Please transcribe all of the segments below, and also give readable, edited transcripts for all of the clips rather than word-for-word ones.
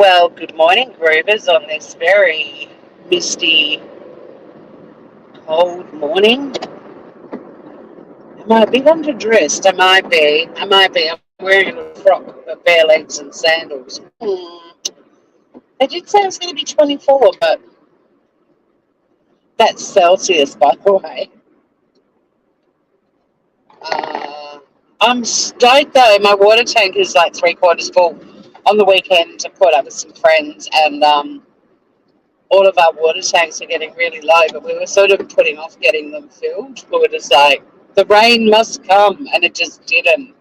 Well, good morning, Groovers, on this very misty, cold morning. Am I a bit underdressed? I might be. I'm wearing a little frock with bare legs and sandals. They did say it was going to be 24, but that's Celsius, by the way. Uh, I'm stoked though. My water tank is like three-quarters full. On the weekend, I caught up with some friends, and all of our water tanks are getting really low, but we were sort of putting off getting them filled. We were just like, the rain must come, and it just didn't.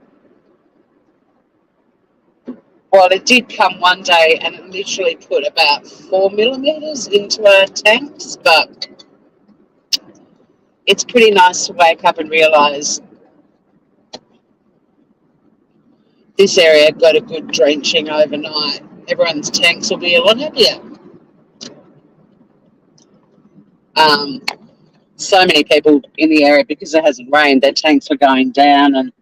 Well, it did come one day, and it literally put about 4 millimeters into our tanks, but it's pretty nice to wake up and realise this area got a good drenching overnight. Everyone's tanks will be a lot happier. Um, so many people in the area, because it hasn't rained, their tanks are going down, and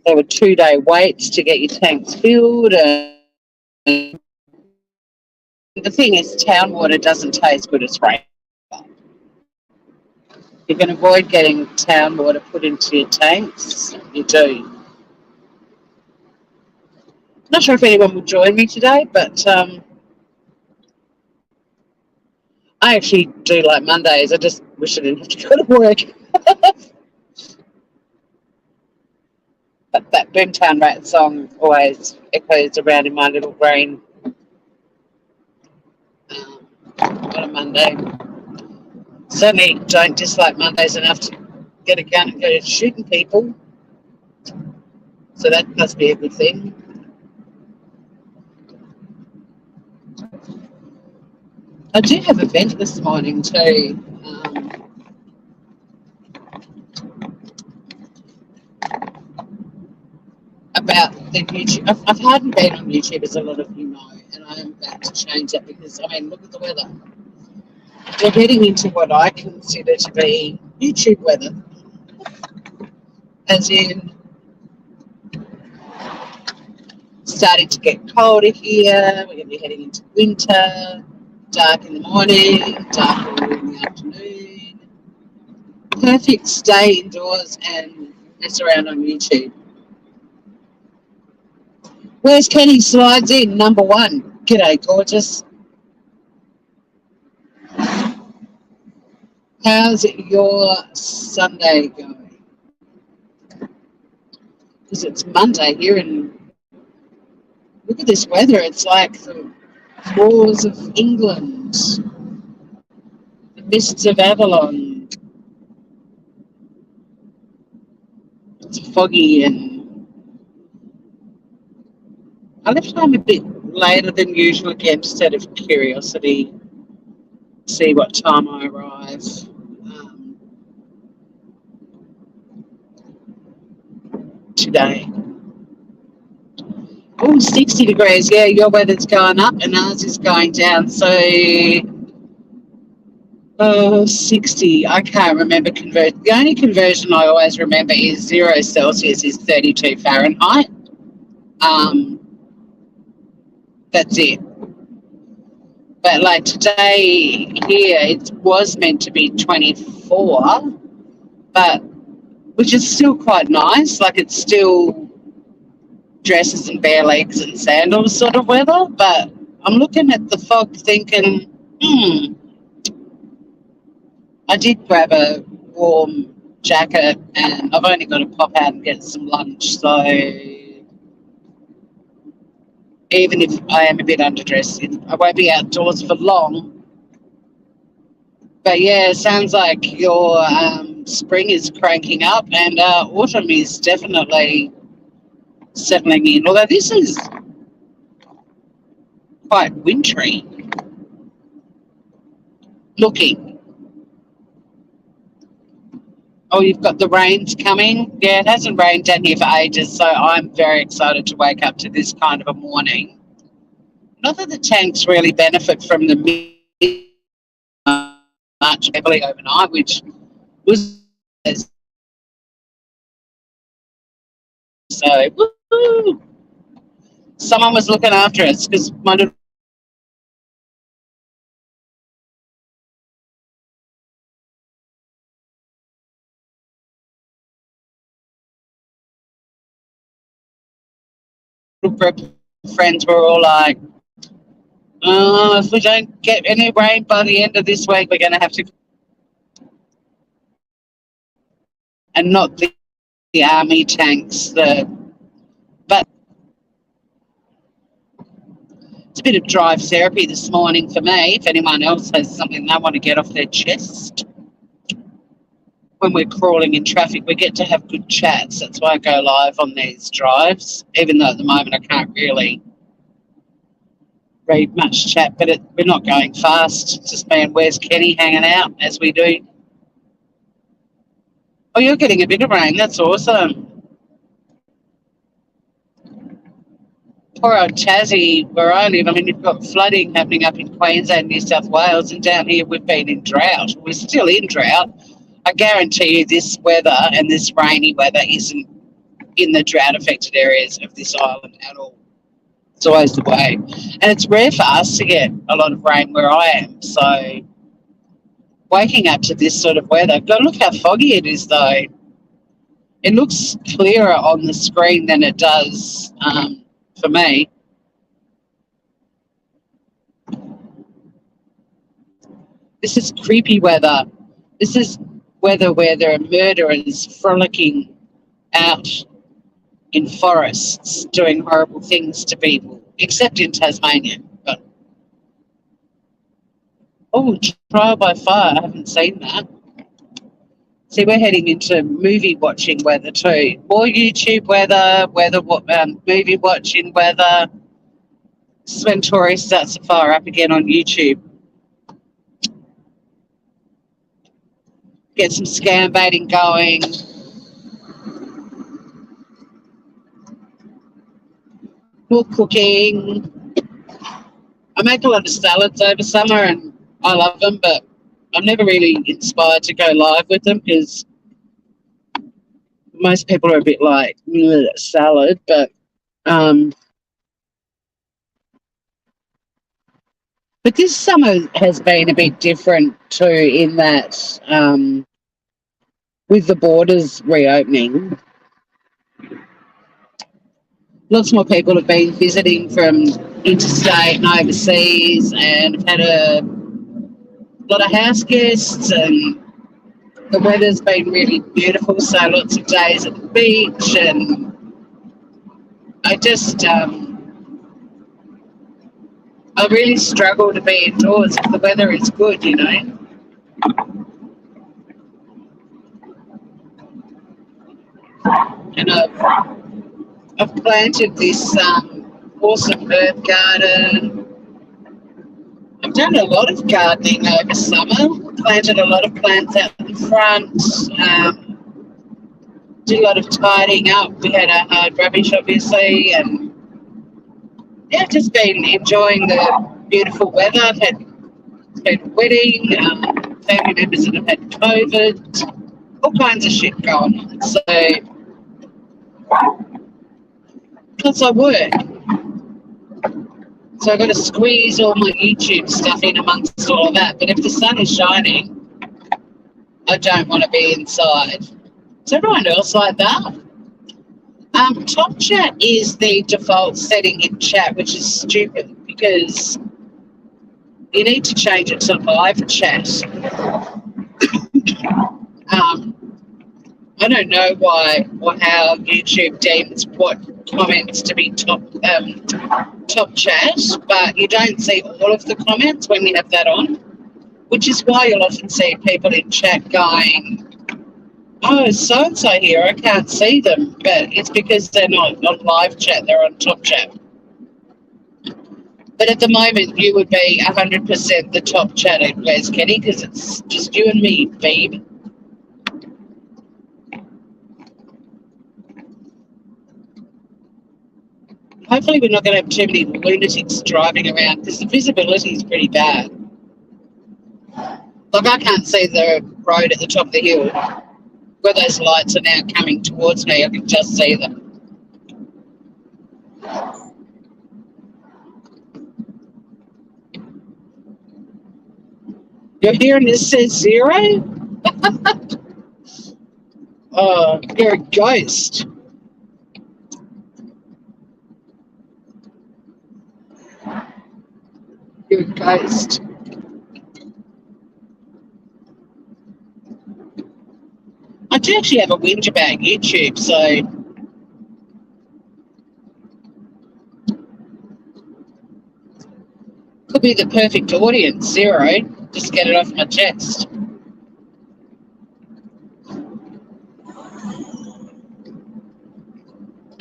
there were 2-day waits to get your tanks filled. And the thing is, town water doesn't taste good as rain. You can avoid getting town water put into your tanks. You do. Not sure if anyone will join me today, but I actually do like Mondays. I just wish I didn't have to go to work. But that Boomtown Rat song always echoes around in my little brain on a Monday. Certainly don't dislike Mondays enough to get a gun and go shooting people. So that must be a good thing. I do have a vent this morning too. About the YouTube. I've hardly been on YouTube, as a lot of you know, and I am about to change that because, I mean, look at the weather. We're heading into what I consider to be YouTube weather, as in starting to get colder here. We're going to be heading into winter, dark in the morning, darker in the afternoon. Perfect stay indoors and mess around on YouTube. Where's Kenny slides in, number one? G'day, gorgeous. How's your Sunday going? Because it's Monday here, and look at this weather. It's like the moors of England, the mists of Avalon. It's foggy, and I left home a bit later than usual again, just out of curiosity, see what time I arrive today. Oh, 60 degrees. Yeah, your weather's going up and ours is going down. So, 60. I can't remember convert. The only conversion I always remember is 0 Celsius is 32 Fahrenheit. That's it. But like today here, it was meant to be 24, but which is still quite nice. Like, it's still dresses and bare legs and sandals sort of weather. But I'm looking at the fog thinking, I did grab a warm jacket, and I've only got to pop out and get some lunch. So even if I am a bit underdressed, I won't be outdoors for long. But yeah, sounds like your spring is cranking up, and autumn is definitely settling in. Although this is quite wintry looking. Oh, you've got the rains coming? Yeah, it hasn't rained down here for ages, so I'm very excited to wake up to this kind of a morning. Not that the tanks really benefit from the much heavily overnight, which was so. Woo! Someone was looking after us because my little group of friends were all like, oh, if we don't get any rain by the end of this week, we're going to have to. And not the army tanks. But it's a bit of drive therapy this morning for me. If anyone else has something they want to get off their chest. When we're crawling in traffic, we get to have good chats. That's why I go live on these drives, even though at the moment I can't really read much chat, but we're not going fast. It's just me and where's Kenny hanging out as we do. Oh, you're getting a bit of rain. That's awesome. Poor old Tassie, where I live. I mean, you've got flooding happening up in Queensland, New South Wales, and down here we've been in drought. We're still in drought. I guarantee you this weather and this rainy weather isn't in the drought-affected areas of this island at all. It's always the way. And it's rare for us to get a lot of rain where I am. So waking up to this sort of weather, God, look how foggy it is, though. It looks clearer on the screen than it does for me. This is creepy weather. This is weather where there are murderers frolicking out in forests doing horrible things to people, except in Tasmania. But oh, trial by fire, I haven't seen that. See, we're heading into movie watching weather too. More YouTube weather, movie watching weather. This is when Tori starts to fire up again on YouTube. Get some scam baiting going. More cooking. I make a lot of salads over summer and I love them, but I'm never really inspired to go live with them because most people are a bit like salad, but this summer has been a bit different too in that with the borders reopening, lots more people have been visiting from interstate and overseas and have had a lot of house guests, and the weather's been really beautiful, so lots of days at the beach, and I just I really struggle to be indoors if the weather is good, you know. And I've planted this awesome herb garden. I've done a lot of gardening over summer. Planted a lot of plants out the front. Did a lot of tidying up. We had our hard rubbish, obviously, and yeah, just been enjoying the beautiful weather. I've had a wedding, family members that have had COVID, all kinds of shit going on. So, plus I work. So I've got to squeeze all my YouTube stuff in amongst all of that. But if the sun is shining, I don't want to be inside. Is everyone else like that? Top chat is the default setting in chat, which is stupid because you need to change it to live chat. I don't know why or how YouTube deems what comments to be top chat, but you don't see all of the comments when you have that on, which is why you'll often see people in chat going, oh, so-and-so here, I can't see them, but it's because they're not on live chat, they're on top chat. But at the moment, you would be 100% the top chat at Where's Kenny, because it's just you and me, babe. Hopefully we're not going to have too many lunatics driving around because the visibility is pretty bad. Like I can't see the road at the top of the hill. Where those lights are now coming towards me, I can just see them. You're hearing this says 0? Oh, you're a ghost. Good post. I do actually have a whinge about YouTube, so could be the perfect audience. 0. Just get it off my chest.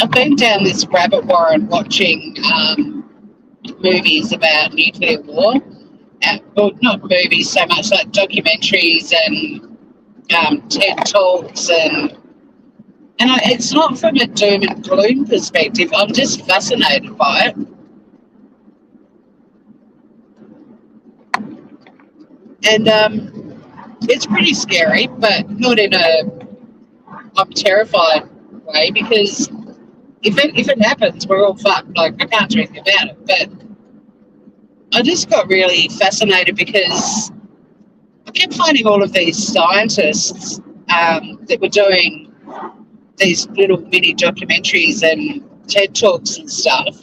I've been down this rabbit warren watching movies about nuclear war. Well, not movies so much, like documentaries and TED Talks, and it's not from a doom and gloom perspective. I'm just fascinated by it. And it's pretty scary, but not in a I'm terrified way, because if it happens, we're all fucked. Like, I can't do anything about it. But I just got really fascinated because I kept finding all of these scientists that were doing these little mini documentaries and TED Talks and stuff.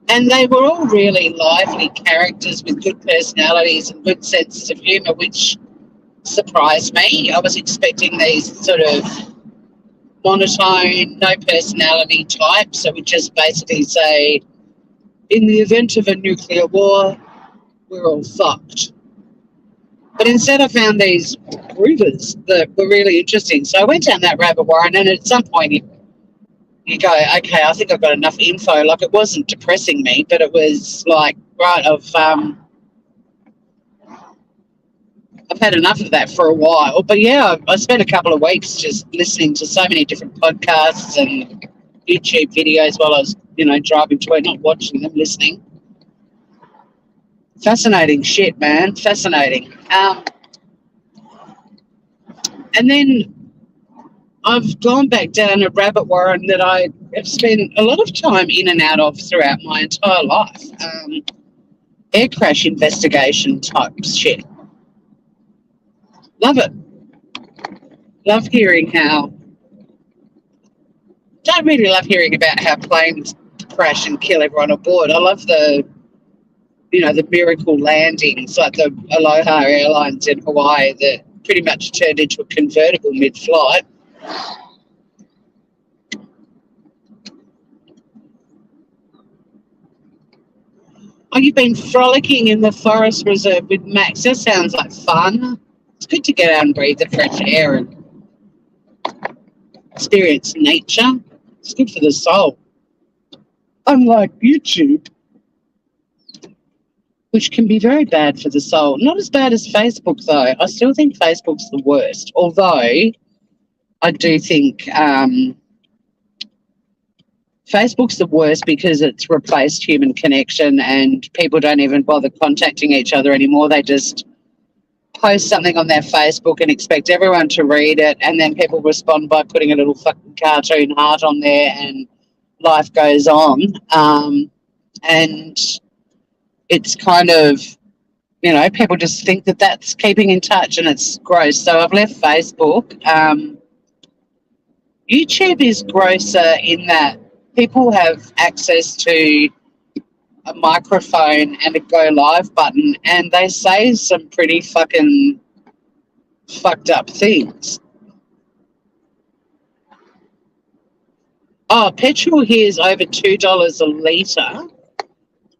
And they were all really lively characters with good personalities and good senses of humour, which surprised me. I was expecting these sort of monotone, no personality types that would just basically say, in the event of a nuclear war, we're all fucked. But instead I found these groovers that were really interesting. So I went down that rabbit warren, and at some point you go, okay, I think I've got enough info. Like, it wasn't depressing me, but it was like, right, I've had enough of that for a while. But yeah, I spent a couple of weeks just listening to so many different podcasts and YouTube videos while I was, driving to work, not watching them, listening. Fascinating shit, man. Fascinating. And then I've gone back down a rabbit warren that I have spent a lot of time in and out of throughout my entire life. Air crash investigation type shit. Love it. Love hearing how... Don't really love hearing about how planes crash and kill everyone aboard. I love the miracle landings, like the Aloha Airlines in Hawaii that pretty much turned into a convertible mid-flight. Oh, you've been frolicking in the forest reserve with Max. That sounds like fun. It's good to get out and breathe the fresh air and experience nature. It's good for the soul. Unlike YouTube, which can be very bad for the soul. Not as bad as Facebook, though. I still think Facebook's the worst, although I do think Facebook's the worst because it's replaced human connection and people don't even bother contacting each other anymore. They just post something on their Facebook and expect everyone to read it, and then people respond by putting a little fucking cartoon heart on there, and life goes on. And it's kind of, people just think that that's keeping in touch, and it's gross. So I've left Facebook. YouTube is grosser in that people have access to a microphone and a go live button, and they say some pretty fucking fucked up things. Oh, petrol here is over $2 a litre,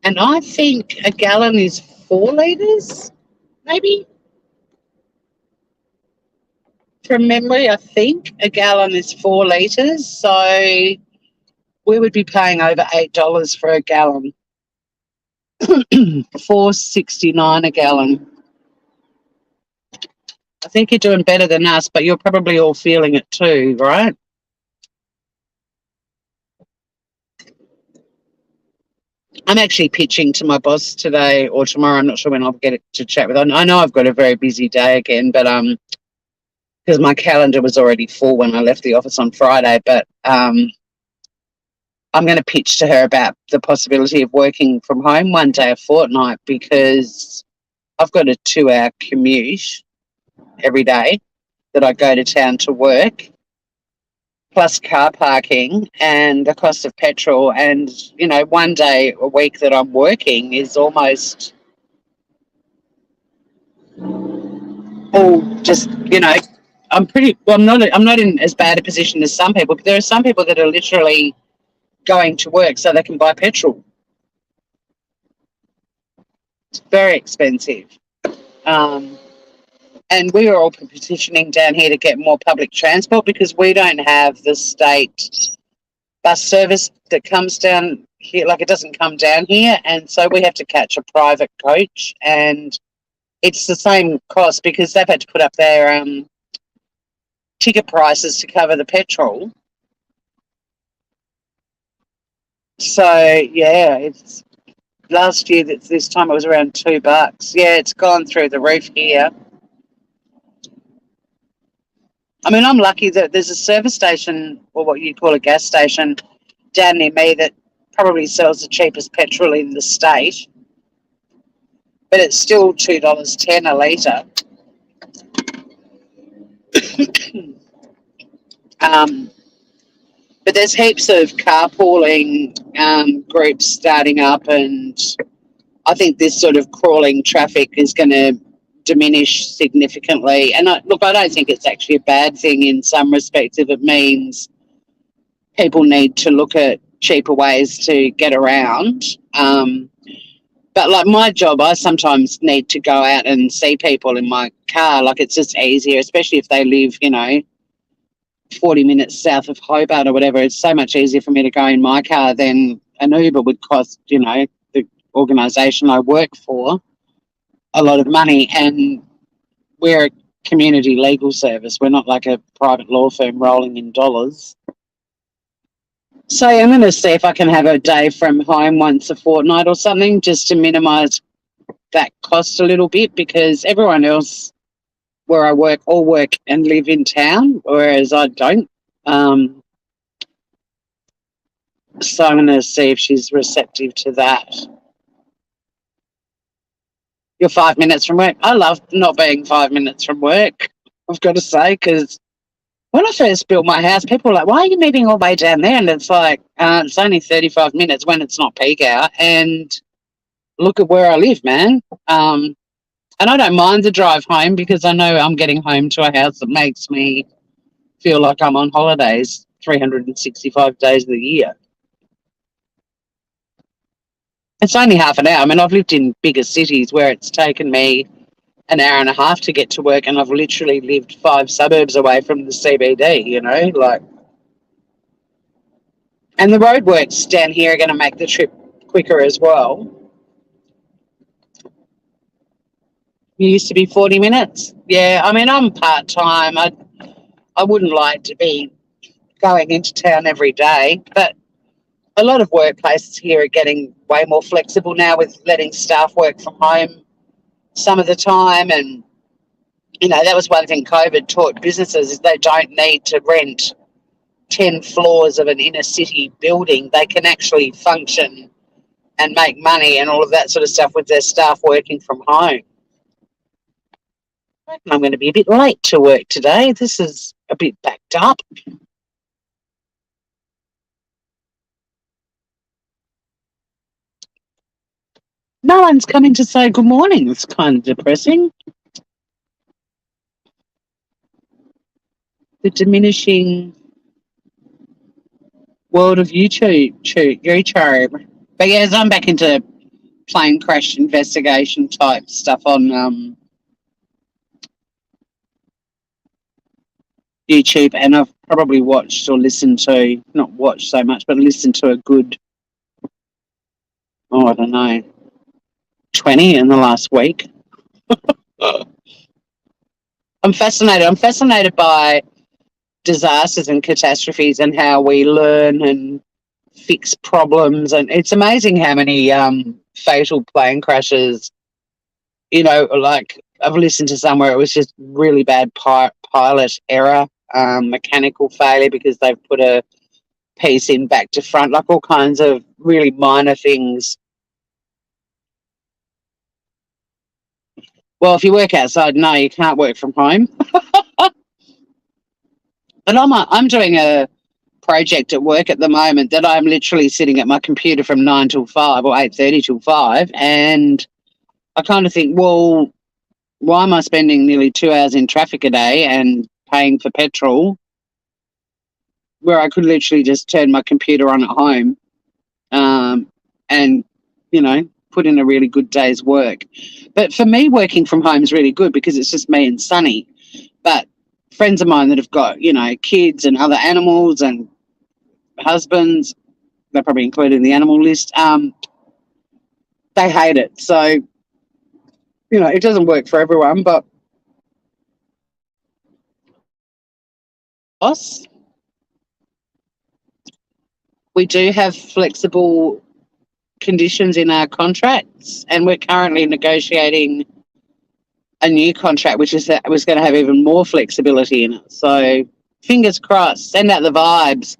and I think a gallon is 4 litres, maybe? From memory, I think a gallon is 4 litres, so we would be paying over $8 for a gallon. $4.69 a gallon. I think you're doing better than us, but you're probably all feeling it too, right? I'm actually pitching to my boss today or tomorrow. I'm not sure when I'll get to chat with her. I know I've got a very busy day again, but because my calendar was already full when I left the office on Friday, but I'm going to pitch to her about the possibility of working from home one day a fortnight, because I've got a 2-hour commute every day that I go to town to work. plus car parking and the cost of petrol. And, you know, one day a week that I'm working is almost all just, you know, I'm not in as bad a position as some people, but there are some people that are literally going to work so they can buy petrol. It's very expensive. Um, and we are all petitioning down here to get more public transport because we don't have the state bus service that comes down here. Like, it doesn't come down here, and so we have to catch a private coach, and it's the same cost because they've had to put up their ticket prices to cover the petrol. So yeah, it's last year that this time it was around $2. Yeah, it's gone through the roof here. I mean, I'm lucky that there's a service station, or what you call a gas station, down near me that probably sells the cheapest petrol in the state, but it's still $2.10 a litre. But there's heaps of carpooling groups starting up, and I think this sort of crawling traffic is going to diminish significantly. And look, I don't think it's actually a bad thing in some respects if it means people need to look at cheaper ways to get around. But like my job, I sometimes need to go out and see people in my car. Like, it's just easier, especially if they live, you know, 40 minutes south of Hobart or whatever. It's so much easier for me to go in my car than an Uber would cost, you know, the organisation I work for a lot of money. And we're a community legal service. We're not like a private law firm rolling in dollars. So I'm going to see if I can have a day from home once a fortnight or something, just to minimise that cost a little bit, because everyone else where I work all work and live in town, whereas I don't. So I'm going to see if she's receptive to that. You're 5 minutes from work. I love not being 5 minutes from work, I've got to say, because when I first built my house, people were like, why are you moving all the way down there? And it's like, it's only 35 minutes when it's not peak hour. And look at where I live, man. And I don't mind the drive home because I know I'm getting home to a house that makes me feel like I'm on holidays 365 days of the year. It's only half an hour. I mean, I've lived in bigger cities where it's taken me an hour and a half to get to work, and I've literally lived 5 suburbs away from the CBD, you know, like. And the roadworks down here are going to make the trip quicker as well. It used to be 40 minutes. Yeah, I mean, I'm part-time. I wouldn't like to be going into town every day, but a lot of workplaces here are getting way more flexible now with letting staff work from home some of the time. And, you know, that was one thing COVID taught businesses, is they don't need to rent 10 floors of an inner city building. They can actually function and make money and all of that sort of stuff with their staff working from home. I'm going to be a bit late to work today. This is a bit backed up. No one's coming to say good morning. It's kind of depressing. The diminishing world of YouTube. But yes, I'm back into plane crash investigation type stuff on YouTube, and I've probably watched or listened to, not watched so much, but listened to a good, I don't know, 20 in the last week. I'm fascinated. I'm fascinated by disasters and catastrophes and how we learn and fix problems. And it's amazing how many fatal plane crashes, you know, like I've listened to some where it was just really bad pilot error, mechanical failure because they've put a piece in back to front, like all kinds of really minor things. Well, if you work outside, no, you can't work from home. But I'm doing a project at work at the moment that I'm literally sitting at my computer from 9 till 5 or 8:30 till 5, and I kind of think, well, why am I spending nearly 2 hours in traffic a day and paying for petrol where I could literally just turn my computer on at home and, put in a really good day's work. But for me, working from home is really good because it's just me and Sunny. But friends of mine that have got, kids and other animals and husbands, they're probably included in the animal list, they hate it. So, it doesn't work for everyone, but us, we do have flexible conditions in our contracts, and we're currently negotiating a new contract, which is that was going to have even more flexibility in it. So fingers crossed, send out the vibes.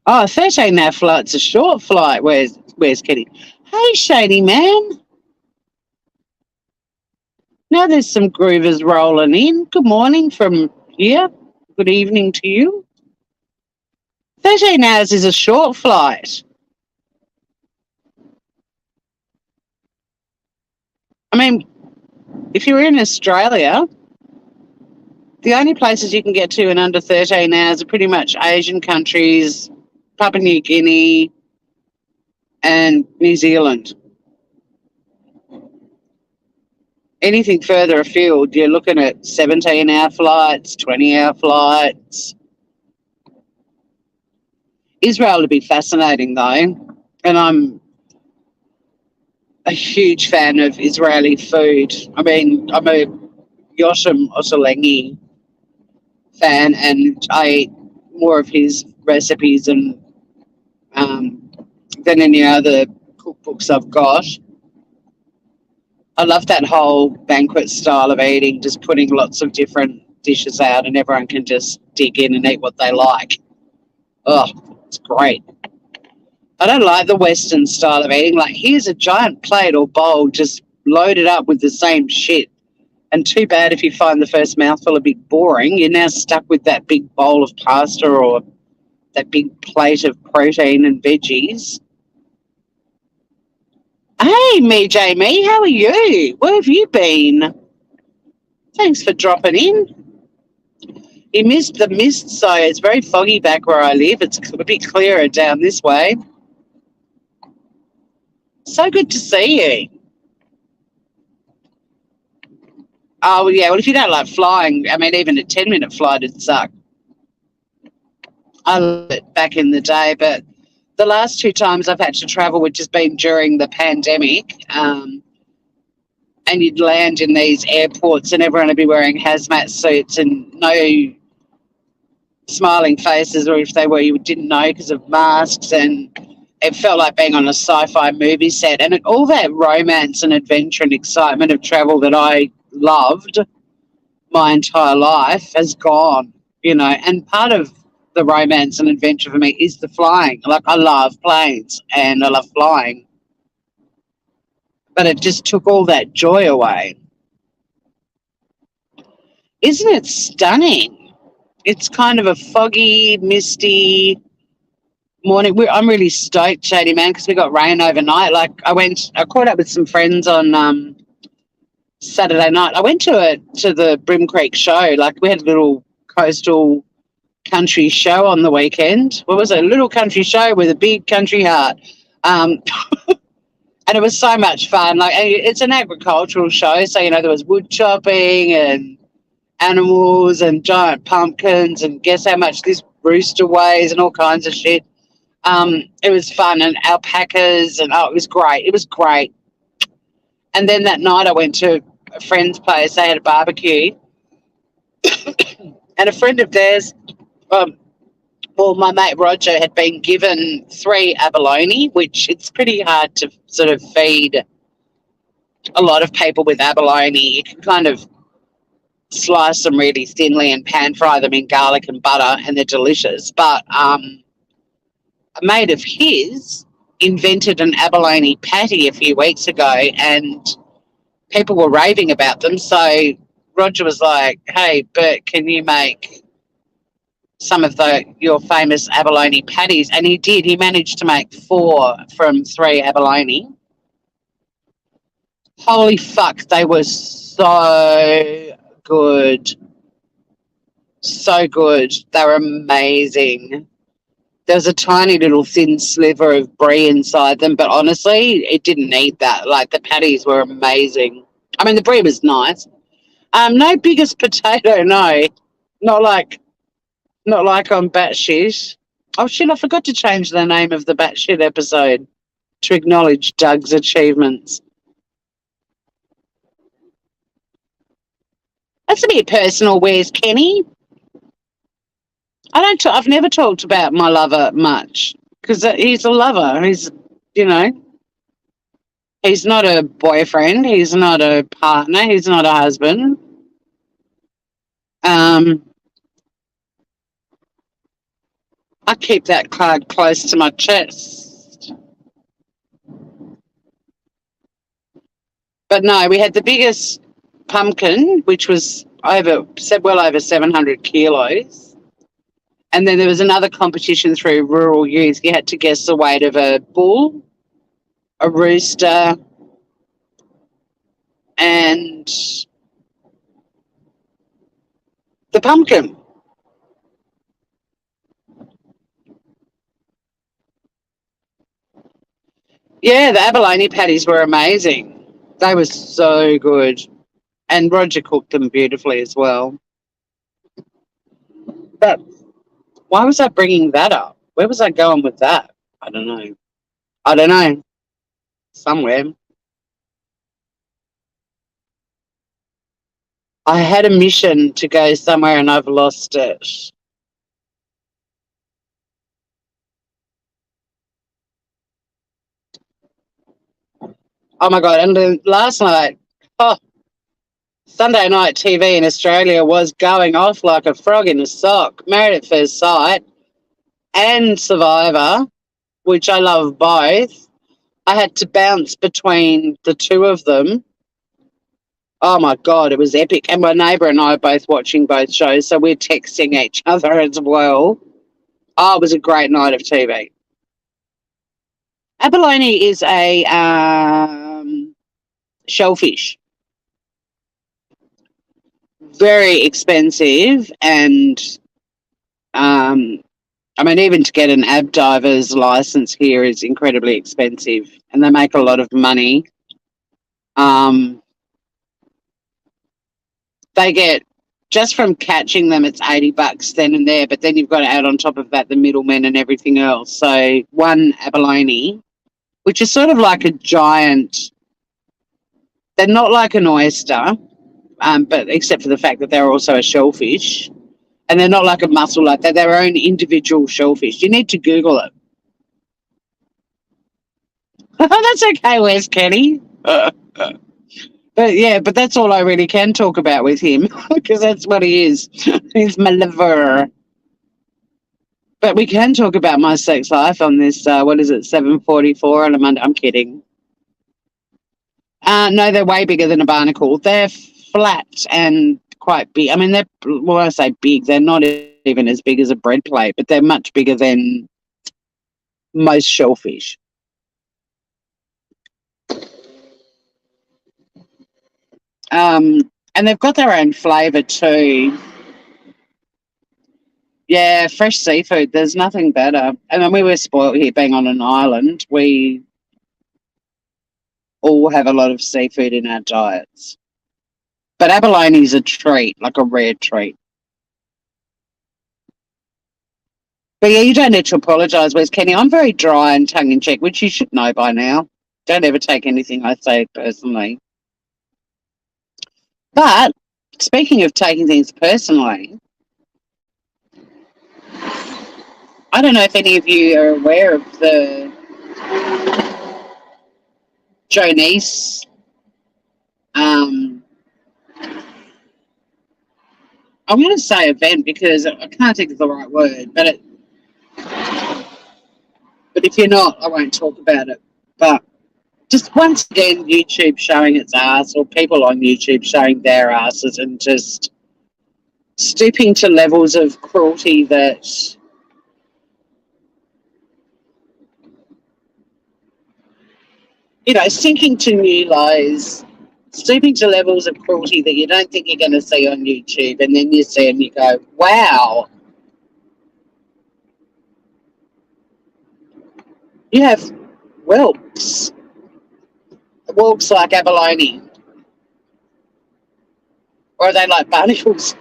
Oh, 13-hour flight's a short flight. Where's Kitty? Hey, Shady man. Now there's some groovers rolling in. Good morning from here. Good evening to you. 13 hours is a short flight. I mean, if you're in Australia, the only places you can get to in under 13 hours are pretty much Asian countries, Papua New Guinea, and New Zealand. Anything further afield, you're looking at 17-hour flights, 20-hour flights. Israel would be fascinating, though, and I'm a huge fan of Israeli food. I mean, I'm a Yoshem Ottolenghi fan, and I eat more of his recipes than any other cookbooks I've got. I love that whole banquet style of eating, just putting lots of different dishes out and everyone can just dig in and eat what they like. Oh, it's great. I don't like the Western style of eating. Like, here's a giant plate or bowl just loaded up with the same shit. And too bad if you find the first mouthful a bit boring. You're now stuck with that big bowl of pasta or that big plate of protein and veggies. Hey, me, Jamie, how are you? Where have you been? Thanks for dropping in. You missed the mist, so it's very foggy back where I live. It's a bit clearer down this way. So good to see you. Oh, yeah, well, if you don't like flying, I mean, even a 10-minute flight would suck. I loved it back in the day, but the last 2 times I've had to travel, which has been during the pandemic, and you'd land in these airports and everyone would be wearing hazmat suits and no smiling faces, or if they were, you didn't know because of masks, and it felt like being on a sci-fi movie set. And all that romance and adventure and excitement of travel that I loved my entire life has gone, and part of the romance and adventure for me is the flying. Like, I love planes and I love flying, but it just took all that joy away. Isn't it stunning? It's kind of a foggy, misty morning. I'm really stoked, Shady man, because we got rain overnight. Like, I caught up with some friends on Saturday night. I went to the Brim Creek show. Like, we had a little coastal country show on the weekend. What was it? A little country show with a big country heart. And it was so much fun. Like, it's an agricultural show, so there was wood chopping and animals and giant pumpkins and guess how much this rooster weighs and all kinds of shit. It was fun, and alpacas, and it was great. It was great. And then that night I went to a friend's place. They had a barbecue, and a friend of theirs, my mate Roger, had been given 3 abalone, which it's pretty hard to sort of feed a lot of people with abalone. You can kind of slice them really thinly and pan fry them in garlic and butter, and they're delicious. But a mate of his invented an abalone patty a few weeks ago, and people were raving about them. So Roger was like, "Hey, Bert, can you make some of your famous abalone patties?" And he did. He managed to make 4 from 3 abalone. Holy fuck, they were so good. So good. They were amazing. There was a tiny little thin sliver of brie inside them, but honestly, it didn't need that. Like, the patties were amazing. I mean, the brie was nice. No biggest potato, no. Not like on Batshit. Oh shit, I forgot to change the name of the Batshit episode to acknowledge Doug's achievements. That's a bit personal. Where's Kenny? I've never talked about my lover much because he's a lover. He's not a boyfriend. He's not a partner. He's not a husband. I keep that card close to my chest. But no, we had the biggest pumpkin, which was well over 700 kilos. And then there was another competition through Rural Youth. You had to guess the weight of a bull, a rooster, and the pumpkin. Yeah, the abalone patties were amazing. They were so good. And Roger cooked them beautifully as well. But why was I bringing that up? Where was I going with that? I don't know. Somewhere. I had a mission to go somewhere and I've lost it. Oh my God. And then last night, Sunday night TV in Australia was going off like a frog in a sock. Married at First Sight and Survivor, which I love both. I had to bounce between the two of them. Oh my God, it was epic. And my neighbour and I are both watching both shows, so we're texting each other as well. Oh, it was a great night of TV. Abalone is a shellfish. Very expensive, and I mean, even to get an ab diver's license here is incredibly expensive, and they make a lot of money. They get, just from catching them, it's $80 then and there, but then you've got to add on top of that the middlemen and everything else. So one abalone, which is sort of like a giant, they're not like an oyster, but except for the fact that they're also a shellfish, and they're not like a mussel, like they're their own individual shellfish. You need to Google it. That's okay, where's Kenny? But yeah, but that's all I really can talk about with him because that's what he is. He's my lover. But we can talk about my sex life on this, 7:44 on a Monday. I'm kidding. No, they're way bigger than a barnacle. They're flat and quite big. I mean, when I say big, they're not even as big as a bread plate, but they're much bigger than most shellfish. And they've got their own flavour too. Yeah, fresh seafood. There's nothing better. And then we were spoiled here being on an island. We all have a lot of seafood in our diets. But abalone is a treat, like a rare treat. But yeah, you don't need to apologise, Wes Kenny. I'm very dry and tongue-in-cheek, which you should know by now. Don't ever take anything I say personally. But speaking of taking things personally, I don't know if any of you are aware of the Jonice. I'm going to say event because I can't think of the right word, but But if you're not, I won't talk about it. But just once again, YouTube showing its ass, or people on YouTube showing their asses, and just stooping to levels of cruelty that, sinking to new lows, stooping to levels of cruelty that you don't think you're going to see on YouTube, and then you see and you go, wow. You have whelps like abalone, or are they like barnacles?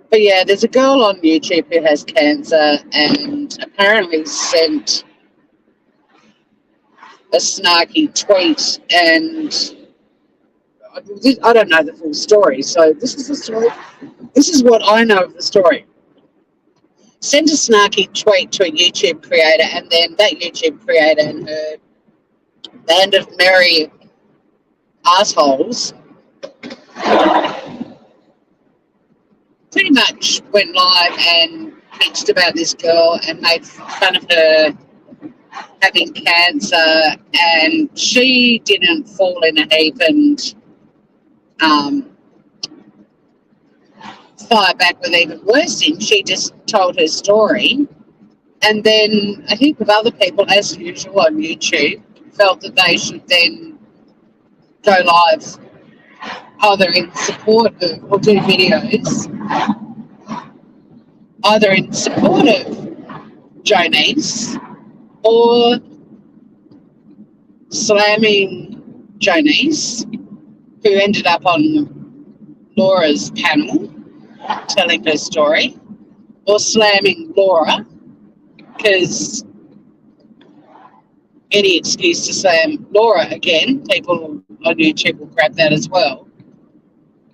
But yeah, there's a girl on YouTube who has cancer and apparently sent a snarky tweet, and I don't know the full story, so this is the story. This is what I know of the story. Sent a snarky tweet to a YouTube creator, and then that YouTube creator and her band of merry assholes pretty much went live and bitched about this girl and made fun of her having cancer, and she didn't fall in a heap and fire back with even worse things. She just told her story, and then a heap of other people, as usual on YouTube, felt that they should then go live either in support of, or do videos either in support of Jonice or slamming Jonice, who ended up on Laura's panel telling her story, or slamming Laura, because any excuse to slam Laura again, people on YouTube will grab that as well.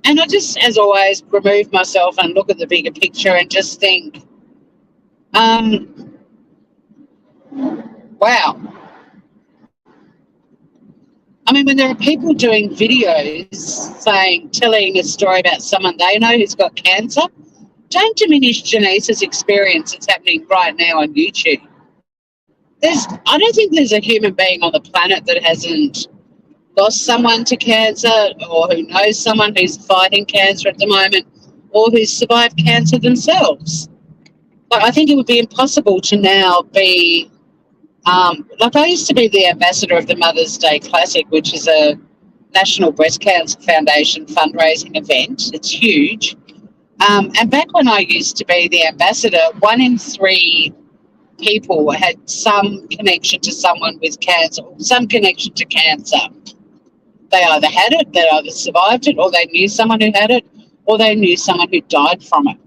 And I just, as always, remove myself and look at the bigger picture and just think, wow. I mean, when there are people doing videos telling a story about someone they know who's got cancer, don't diminish Janice's experience that's happening right now on YouTube. I don't think there's a human being on the planet that hasn't lost someone to cancer, or who knows someone who's fighting cancer at the moment, or who's survived cancer themselves. Like, I think it would be impossible to now be, like, I used to be the ambassador of the Mother's Day Classic, which is a National Breast Cancer Foundation fundraising event. It's huge. And back when I used to be the ambassador, 1 in 3 people had some connection to someone with cancer, or some connection to cancer. They either had it, they either survived it, or they knew someone who had it, or they knew someone who died from it.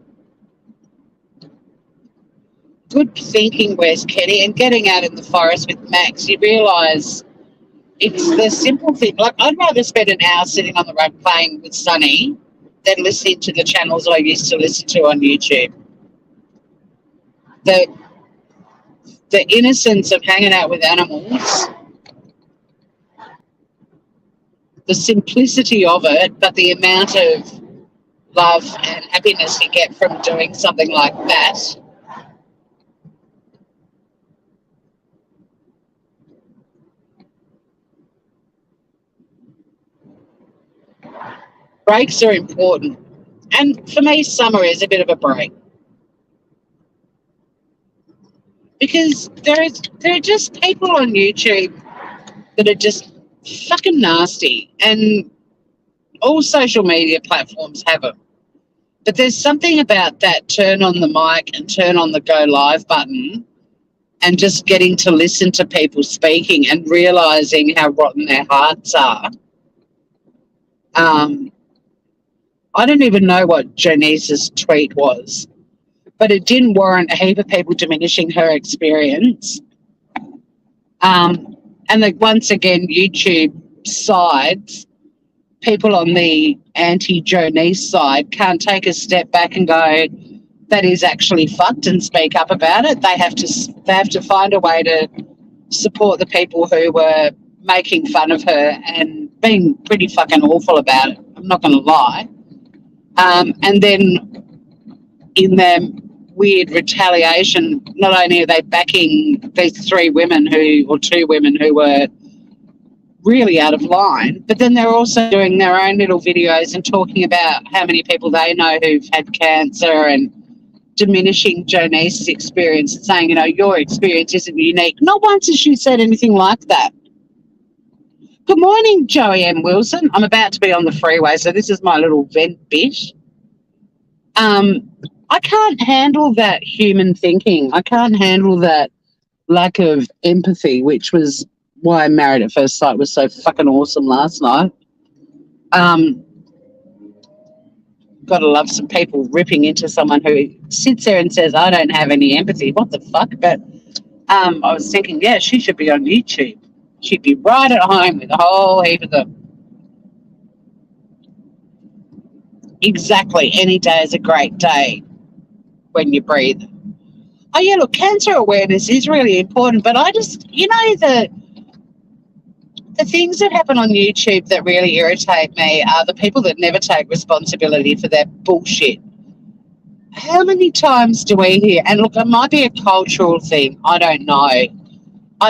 Good thinking, Wes Kenny, and getting out in the forest with Max, you realise it's the simple thing. Like, I'd rather spend an hour sitting on the rug playing with Sonny than listening to the channels I used to listen to on YouTube. The innocence of hanging out with animals, the simplicity of it, but the amount of love and happiness you get from doing something like that. Breaks are important. And for me, summer is a bit of a break. Because there are just people on YouTube that are just fucking nasty, and all social media platforms have them. But there's something about that turn on the mic and turn on the go live button and just getting to listen to people speaking and realising how rotten their hearts are. I don't even know what Janice's tweet was, but it didn't warrant a heap of people diminishing her experience. And once again, YouTube sides, people on the anti-Jonice side can't take a step back and go, that is actually fucked, and speak up about it. They have to find a way to support the people who were making fun of her and being pretty fucking awful about it. I'm not going to lie. And then in their weird retaliation, not only are they backing these two women who were really out of line, but then they're also doing their own little videos and talking about how many people they know who've had cancer and diminishing Jonice's experience and saying, your experience isn't unique. Not once has she said anything like that. Good morning, Joey M. Wilson. I'm about to be on the freeway, so this is my little vent bit. I can't handle that human thinking. I can't handle that lack of empathy, which was why Married at First Sight was so fucking awesome last night. Gotta love some people ripping into someone who sits there and says, I don't have any empathy. What the fuck? But I was thinking, yeah, she should be on YouTube. She'd be right at home with a whole heap of them. Exactly. Any day is a great day when you breathe. Oh, yeah, look, cancer awareness is really important, but I just, the things that happen on YouTube that really irritate me are the people that never take responsibility for their bullshit. How many times do we hear, and look, it might be a cultural thing, I don't know.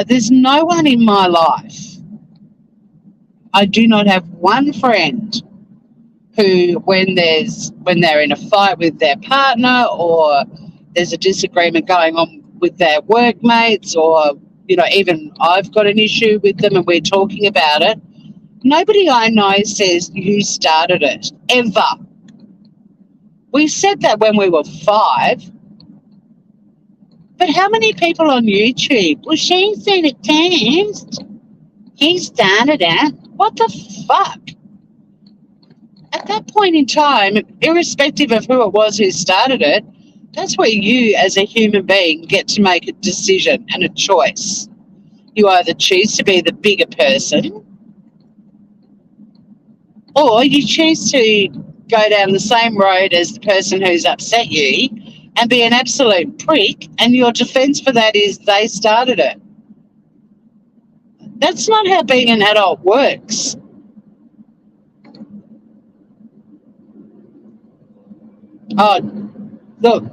There's no one in my life, I do not have one friend who, when they're in a fight with their partner or there's a disagreement going on with their workmates or, even I've got an issue with them and we're talking about it, nobody I know says you started it, ever. We said that when we were 5. But how many people on YouTube? Well, she said it first. He started it. What the fuck? At that point in time, irrespective of who it was who started it, that's where you as a human being get to make a decision and a choice. You either choose to be the bigger person or you choose to go down the same road as the person who's upset you and be an absolute prick, and your defense for that is they started it. That's not how being an adult works. Oh, look,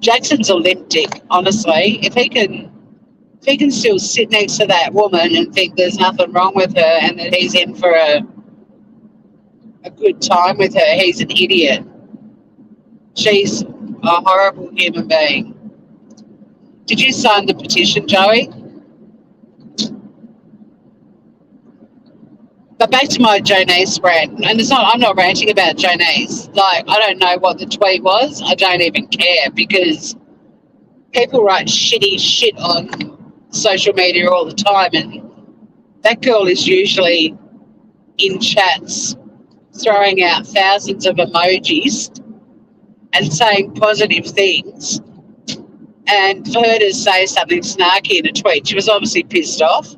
Jackson's a limp dick, honestly. If he can still sit next to that woman and think there's nothing wrong with her and that he's in for a good time with her, he's an idiot. She's a horrible human being. Did you sign the petition, Joey? But back to my Jonice rant, and I'm not ranting about Jonice. Like, I don't know what the tweet was. I don't even care because people write shitty shit on social media all the time, and that girl is usually in chats throwing out thousands of emojis and saying positive things. And for her to say something snarky in a tweet, she was obviously pissed off.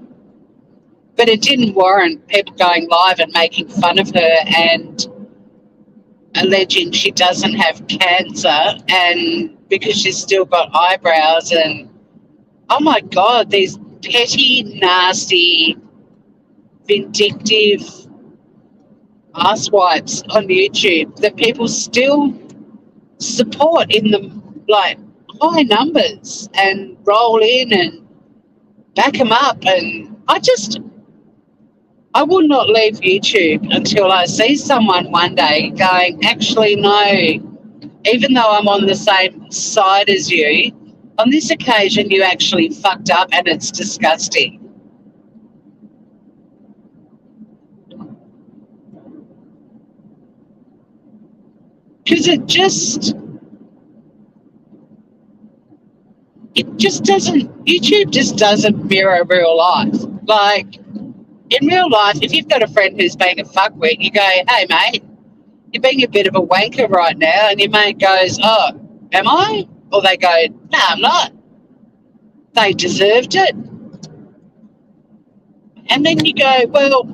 But it didn't warrant people going live and making fun of her and alleging she doesn't have cancer and because she's still got eyebrows and, oh my God, these petty, nasty, vindictive asswipes on YouTube that people still support in the high numbers and roll in and back them up. And I will not leave YouTube until I see someone one day going, actually, no, even though I'm on the same side as you, on this occasion you actually fucked up and it's disgusting. Because it just doesn't, YouTube just doesn't mirror real life. Like, in real life, if you've got a friend who's being a fuckwit, you go, hey, mate, you're being a bit of a wanker right now. And your mate goes, oh, am I? Or they go, no, I'm not. They deserved it. And then you go, well,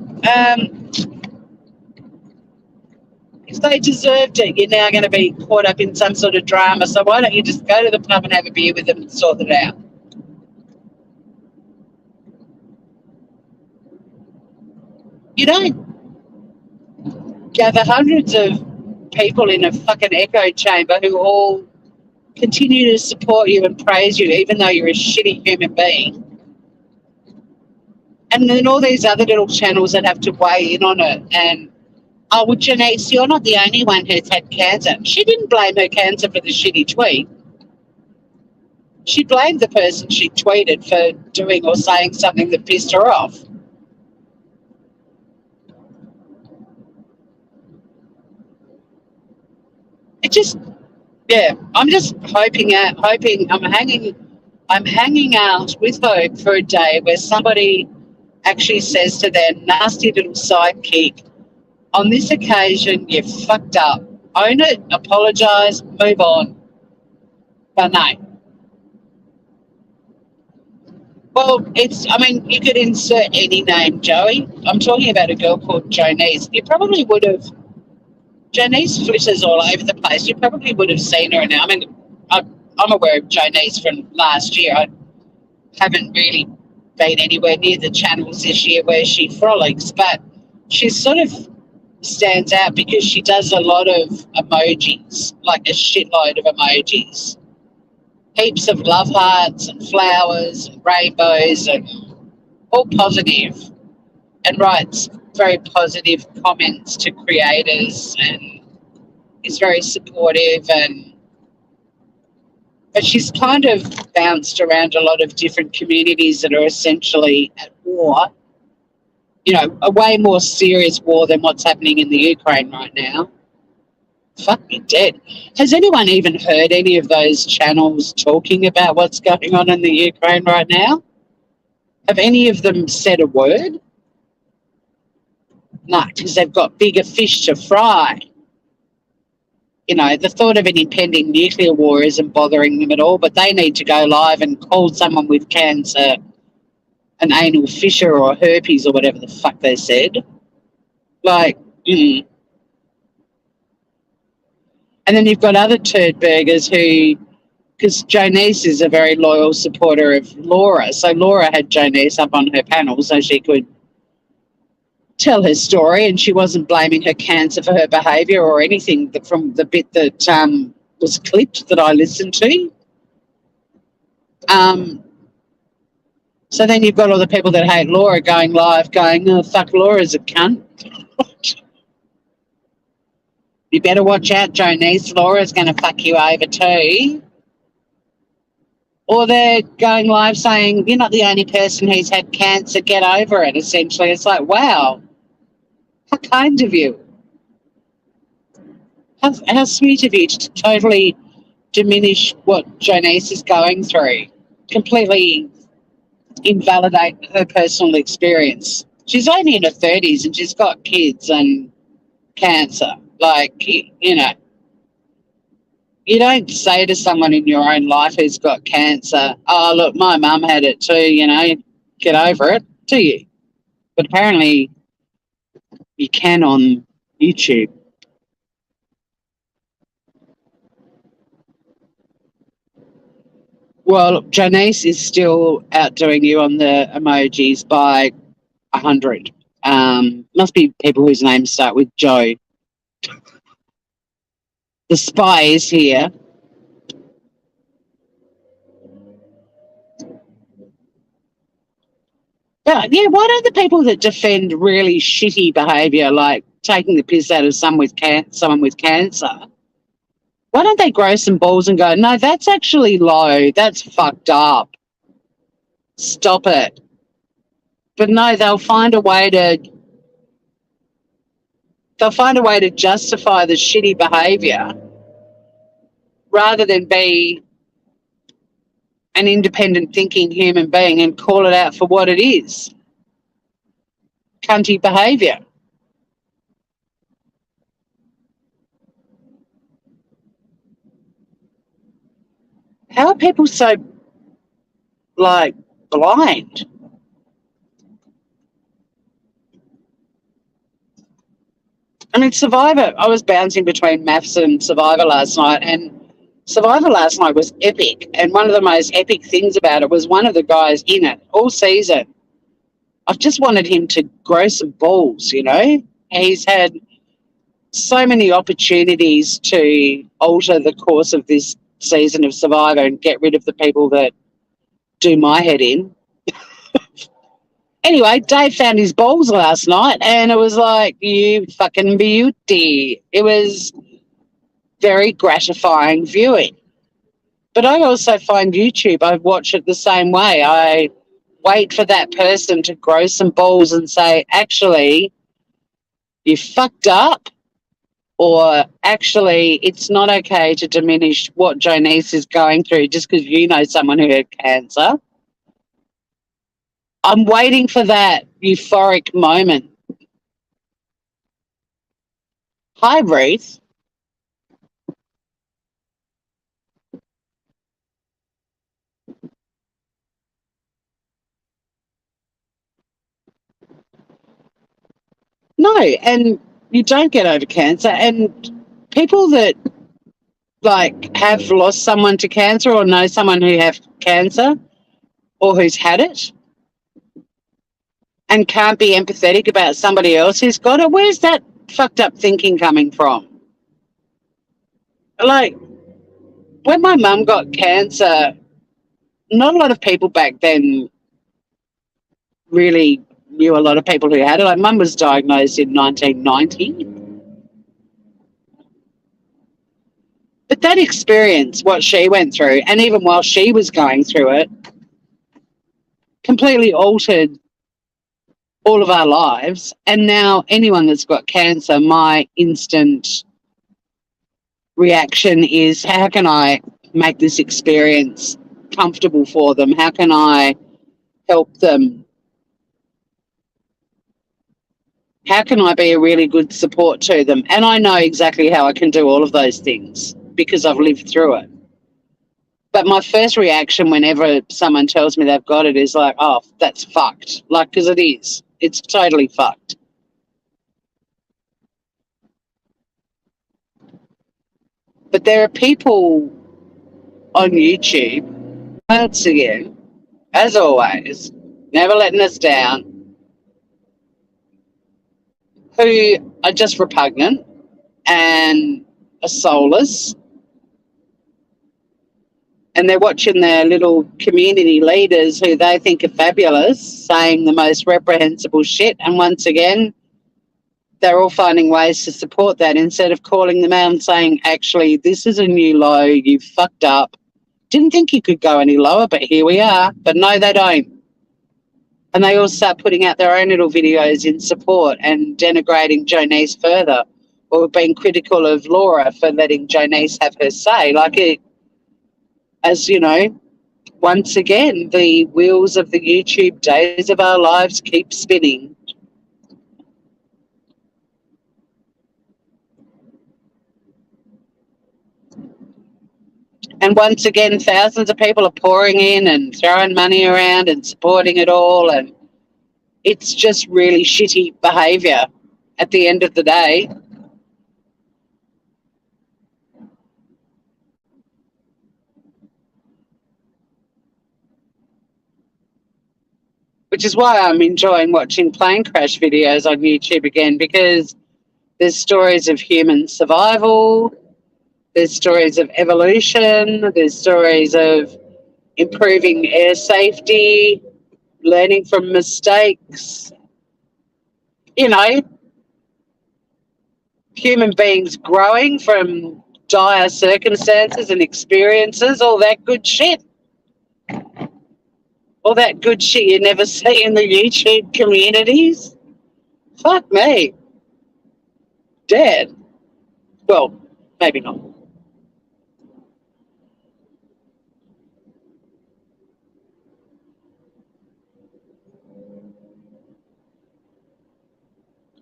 if they deserved it, you're now going to be caught up in some sort of drama. So why don't you just go to the pub and have a beer with them and sort it out? You don't gather hundreds of people in a fucking echo chamber who all continue to support you and praise you, even though you're a shitty human being. And then all these other little channels that have to weigh in on it. And, oh, well, Janice, you're not the only one who's had cancer. She didn't blame her cancer for the shitty tweet. She blamed the person she tweeted for doing or saying something that pissed her off. It just, yeah, I'm just hoping, I'm hanging out with hope for a day where somebody actually says to their nasty little sidekick, on this occasion, you fucked up. Own it, apologise, move on. But no. Well, you could insert any name, Joey. I'm talking about a girl called Jonice. You probably would have, Jonice flitters all over the place. You probably would have seen her now. I'm aware of Jonice from last year. I haven't really been anywhere near the channels this year where she frolics, but she sort of stands out because she does a lot of emojis, like a shitload of emojis. Heaps of love hearts and flowers and rainbows and all positive, and writes very positive comments to creators and is very supportive. But she's kind of bounced around a lot of different communities that are essentially at war, a way more serious war than what's happening in the Ukraine right now. Fuck me dead. Has anyone even heard any of those channels talking about what's going on in the Ukraine right now? Have any of them said a word? No, because they've got bigger fish to fry. The thought of an impending nuclear war isn't bothering them at all, but they need to go live and call someone with cancer an anal fissure or herpes or whatever the fuck they said. And then you've got other turd burgers who, because Jonice is a very loyal supporter of Laura, so Laura had Jonice up on her panel so she could tell her story, and she wasn't blaming her cancer for her behaviour or anything from the bit that was clipped that I listened to. So then you've got all the people that hate Laura going live going, oh, fuck, Laura's a cunt. You better watch out, Jonice. Laura's going to fuck you over too. Or they're going live saying, you're not the only person who's had cancer, get over it, essentially. It's like, wow, how kind of you. How sweet of you to totally diminish what Jonice is going through, completely invalidate her personal experience. She's only in her 30s and she's got kids and cancer. You don't say to someone in your own life who's got cancer, oh, look, my mum had it too, get over it, do you? But apparently you can on YouTube. Well, Janice is still outdoing you on the emojis by 100. Must be people whose names start with Joe. The spy is here. Yeah, why don't the people that defend really shitty behaviour, like taking the piss out of someone with cancer, why don't they grow some balls and go, no, that's actually low, that's fucked up, stop it? But no, they'll find a way to justify the shitty behaviour rather than be an independent thinking human being and call it out for what it is. Cunty behaviour. How are people so, blind? Survivor, I was bouncing between maths and Survivor last night, and Survivor last night was epic, and one of the most epic things about it was one of the guys in it all season I've just wanted him to grow some balls, you know? He's had so many opportunities to alter the course of this season of Survivor and get rid of the people that do my head in. Anyway, Dave found his balls last night and it was like, you fucking beauty. It was very gratifying viewing. But I also find YouTube, I watch it the same way. I wait for that person to grow some balls and say, actually, you fucked up, or actually, it's not okay to diminish what Jonice is going through just because you know someone who had cancer. I'm waiting for that euphoric moment. Hi, Ruth. No, and you don't get over cancer. And people that like have lost someone to cancer or know someone who have cancer or who's had it and can't be empathetic about somebody else who's got it, where's that fucked up thinking coming from? Like, when my mum got cancer, not a lot of people back then really knew a lot of people who had it. Like, mum was diagnosed in 1990. But that experience, what she went through, and even while she was going through it, completely altered all of our lives. And now anyone that's got cancer, my instant reaction is, how can I make this experience comfortable for them? How can I help them? How can I be a really good support to them? And I know exactly how I can do all of those things because I've lived through it. But my first reaction whenever someone tells me they've got it is like, oh, that's fucked. Like, because it is. It's totally fucked. But there are people on YouTube, once again, as always, never letting us down, who are just repugnant and are soulless. And they're watching their little community leaders who they think are fabulous saying the most reprehensible shit. And once again, they're all finding ways to support that instead of calling them out and saying, actually, this is a new low, you fucked up. Didn't think you could go any lower, but here we are. But no, they don't. And they all start putting out their own little videos in support and denigrating Jonice further, or being critical of Laura for letting Jonice have her say. Like, it, as you know, once again, the wheels of the YouTube days of our lives keep spinning. And once again, thousands of people are pouring in and throwing money around and supporting it all. And it's just really shitty behaviour at the end of the day. Which is why I'm enjoying watching plane crash videos on YouTube again, because there's stories of human survival, there's stories of evolution, there's stories of improving air safety, learning from mistakes, you know, human beings growing from dire circumstances and experiences, all that good shit. All that good shit you never see in the YouTube communities. Fuck me. Dead. Well, maybe not.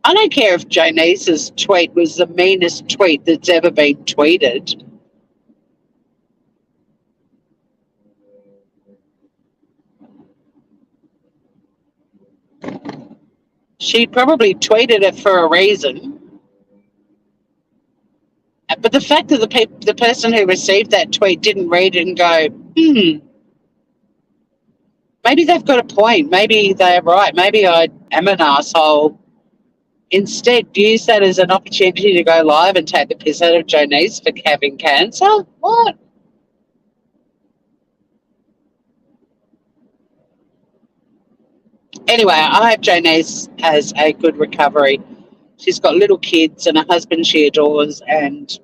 I don't care if Jonice's tweet was the meanest tweet that's ever been tweeted. She probably tweeted it for a reason. But the fact that the person who received that tweet didn't read it and go, Maybe they've got a point. Maybe they're right. Maybe I am an asshole. Instead, use that as an opportunity to go live and take the piss out of Jonice for having cancer. What? Anyway, I hope Jonice has a good recovery. She's got little kids and a husband she adores, and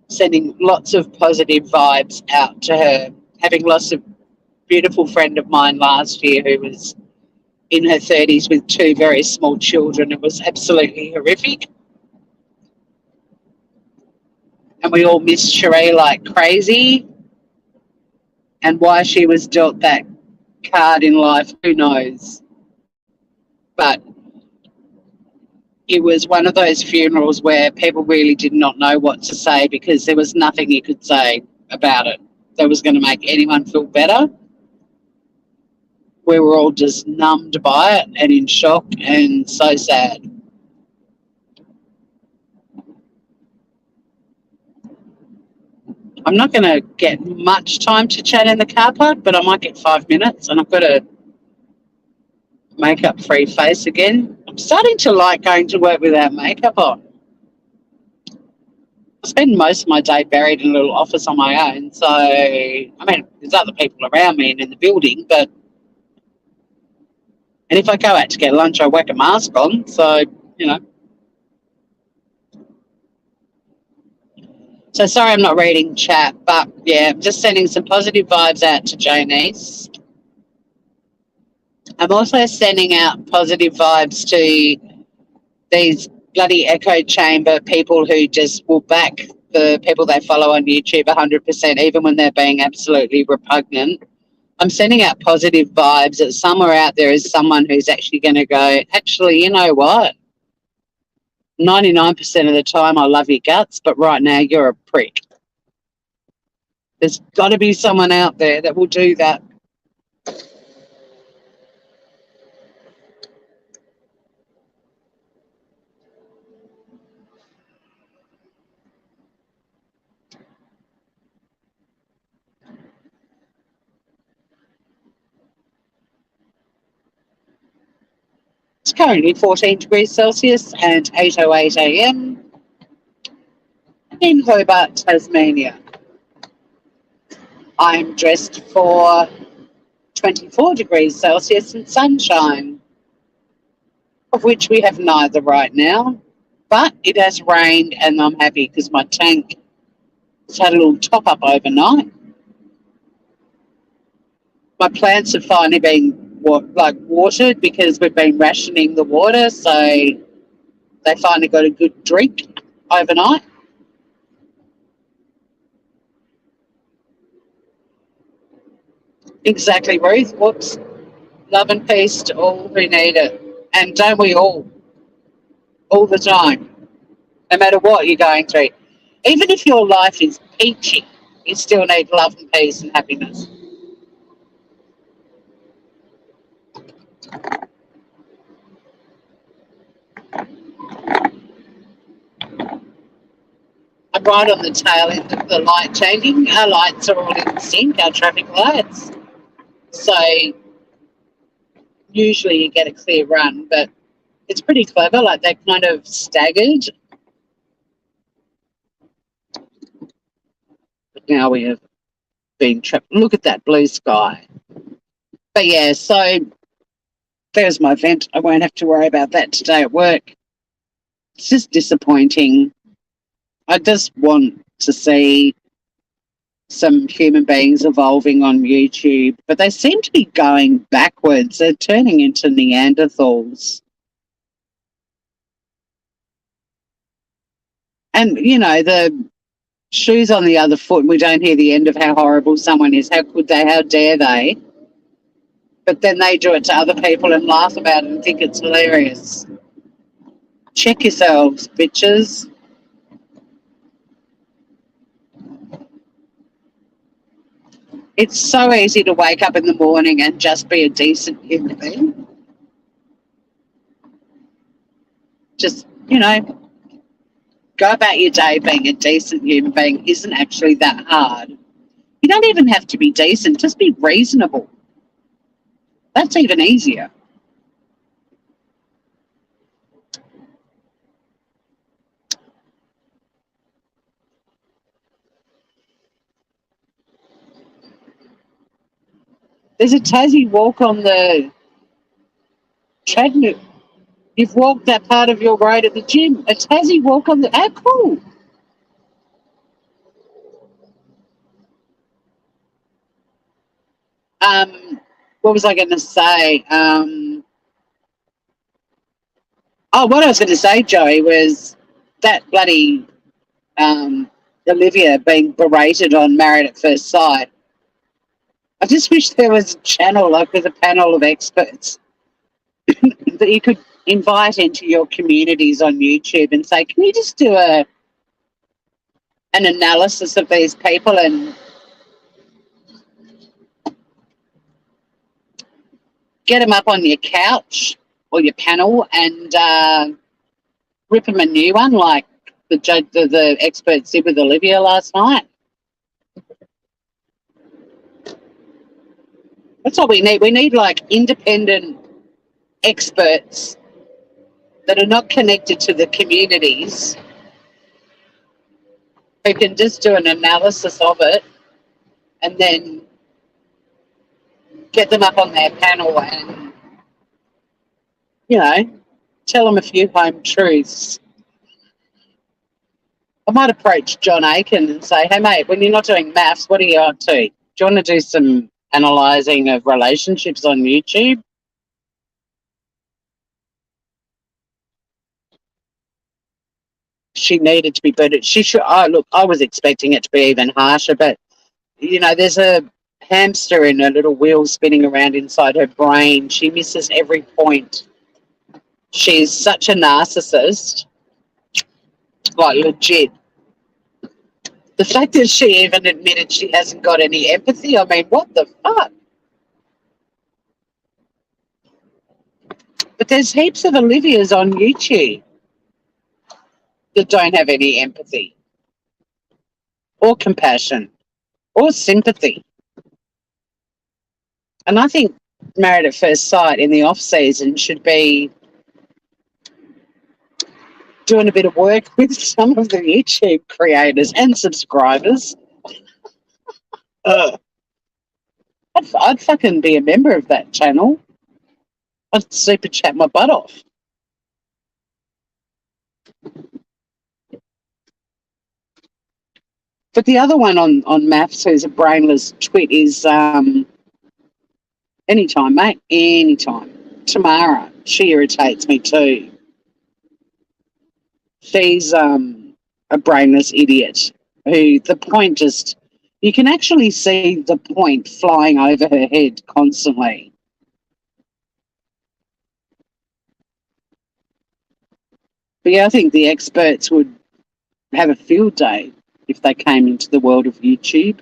sending lots of positive vibes out to her. Having lost a beautiful friend of mine last year who was in her 30s with two very small children. It was absolutely horrific. And we all missed Sheree like crazy. And why she was dealt that card in life, who knows? But it was one of those funerals where people really did not know what to say because there was nothing you could say about it that was going to make anyone feel better. We were all just numbed by it and in shock and so sad. I'm not going to get much time to chat in the car park, but I might get 5 minutes, and I've got a makeup-free face again. I'm starting to like going to work without makeup on. I spend most of my day buried in a little office on my own, so, I mean, there's other people around me and in the building, but, and if I go out to get lunch, I whack a mask on, so, you know. So sorry I'm not reading chat, but yeah, just sending some positive vibes out to Jonice. I'm also sending out positive vibes to these bloody echo chamber people who just will back the people they follow on YouTube 100%, even when they're being absolutely repugnant. I'm sending out positive vibes that somewhere out there is someone who's actually going to go, actually, you know what? 99% of the time I love your guts, but right now you're a prick. There's got to be someone out there that will do that. It's currently 14 degrees Celsius and 8:08 a.m. in Hobart, Tasmania. I'm dressed for 24 degrees Celsius and sunshine, of which we have neither right now, but it has rained and I'm happy because my tank has had a little top up overnight. My plants have finally been watered because we've been rationing the water, so they finally got a good drink overnight. Exactly, Ruth. Whoops. Love and peace to all who need it. And don't we all the time, no matter what you're going through. Even if your life is peachy, you still need love and peace and happiness. I'm right on the tail end of the light changing. Our lights are all in sync, our traffic lights. So usually you get a clear run, but it's pretty clever, like they're kind of staggered. But now we have been trapped. Look at that blue sky. But yeah, so there's my vent. I won't have to worry about that today at work. It's just disappointing. I just want to see some human beings evolving on YouTube, but they seem to be going backwards. They're turning into Neanderthals. And, you know, the shoes on the other foot, we don't hear the end of how horrible someone is. How could they? How dare they? But then they do it to other people and laugh about it and think it's hilarious. Check yourselves, bitches. It's so easy to wake up in the morning and just be a decent human being. Just, you know, go about your day being a decent human being isn't actually that hard. You don't even have to be decent, just be reasonable. That's even easier. There's a Tassie walk on the treadmill. You've walked that part of your road at the gym. A Tassie walk on the. How cool! What was I going to say? What I was going to say, Joey, was that bloody Olivia being berated on Married at First Sight. I just wish there was a channel, like with a panel of experts that you could invite into your communities on YouTube and say, can you just do an analysis of these people and get them up on your couch or your panel and rip them a new one like the experts did with Olivia last night? That's what we need. We need like independent experts that are not connected to the communities who can just do an analysis of it and then get them up on their panel and, tell them a few home truths. I might approach John Aiken and say, hey, mate, when you're not doing maths, what are you up to? Do you want to do some analysing of relationships on YouTube? She needed to be better. She should. Look, I was expecting it to be even harsher, but there's a hamster in a little wheel spinning around inside her brain. She misses every point. She's such a narcissist, like legit. The fact that she even admitted she hasn't got any empathy, I mean, what the fuck? But there's heaps of Olivias on YouTube that don't have any empathy or compassion or sympathy. And I think Married at First Sight in the off-season should be doing a bit of work with some of the YouTube creators and subscribers. I'd fucking be a member of that channel. I'd super chat my butt off. But the other one on maths who's a brainless twit is anytime, mate, anytime. Tamara, she irritates me too. She's a brainless idiot who the point just, you can actually see the point flying over her head constantly. But yeah, I think the experts would have a field day if they came into the world of YouTube.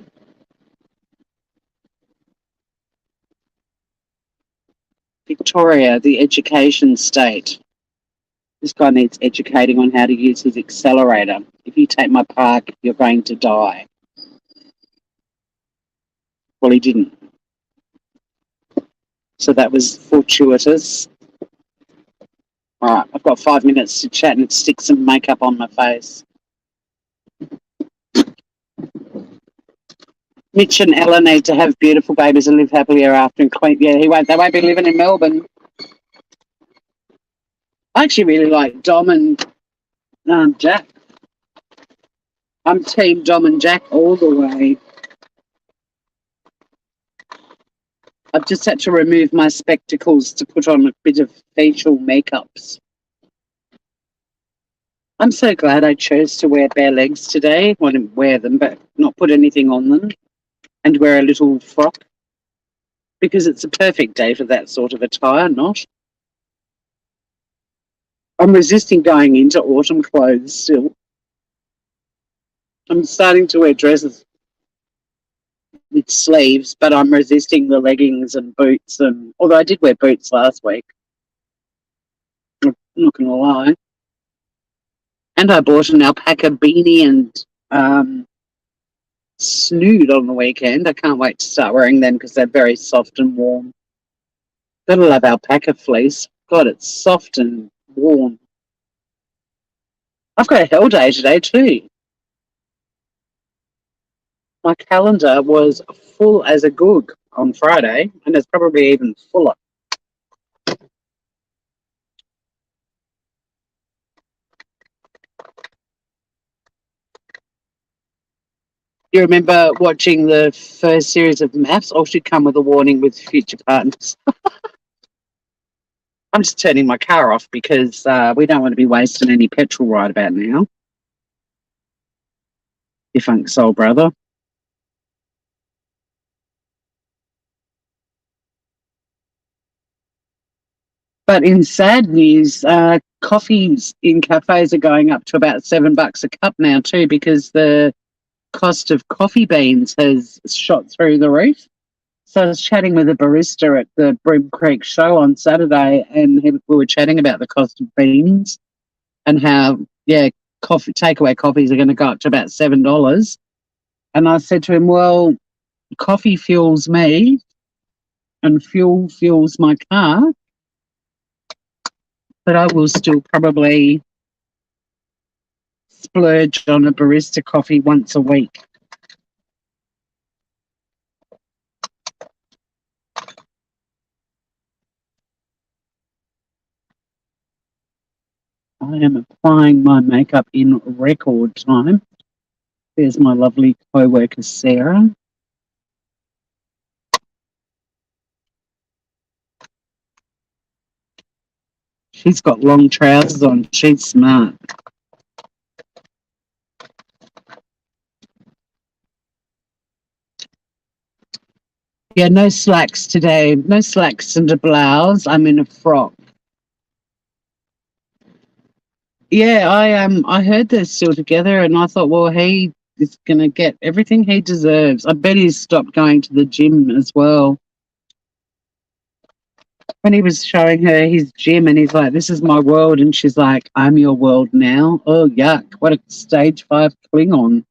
Victoria, the education state. This guy needs educating on how to use his accelerator. If you take my park, you're going to die. Well, he didn't. So that was fortuitous. All right, I've got 5 minutes to chat and stick some makeup on my face. Mitch and Ella need to have beautiful babies and live happily ever after in Queen. Yeah, they won't be living in Melbourne. I actually really like Dom and Jack. I'm team Dom and Jack all the way. I've just had to remove my spectacles to put on a bit of facial makeups. I'm so glad I chose to wear bare legs today. Well, I didn't wear them, but not put anything on them and wear a little frock because it's a perfect day for that sort of attire, not? I'm resisting going into autumn clothes still. I'm starting to wear dresses with sleeves, but I'm resisting the leggings and boots. And although I did wear boots last week, I'm not going to lie. And I bought an alpaca beanie and snood on the weekend. I can't wait to start wearing them because they're very soft and warm. Gotta love alpaca fleece. God, it's soft and warm. I've got a hell day today too. My calendar was full as a goog on Friday, and it's probably even fuller. You remember watching the first series of Maths? All should come with a warning with future partners. I'm just turning my car off because we don't want to be wasting any petrol right about now. Defunct soul brother. But in sad news, coffees in cafes are going up to about $7 a cup now too, because the cost of coffee beans has shot through the roof. So I was chatting with a barista at the Broom Creek show on Saturday, and we were chatting about the cost of beans and how, yeah, takeaway coffees are going to go up to about $7. And I said to him, well, coffee fuels me and fuel fuels my car, but I will still probably splurge on a barista coffee once a week. I am applying my makeup in record time. There's my lovely co-worker, Sarah. She's got long trousers on. She's smart. Yeah, no slacks today. No slacks and a blouse. I'm in a frock. Yeah, I heard they're still together, and I thought, well, he is going to get everything he deserves. I bet he's stopped going to the gym as well. When he was showing her his gym, and he's like, "This is my world," and she's like, "I'm your world now." Oh, yuck! What a stage 5 Klingon.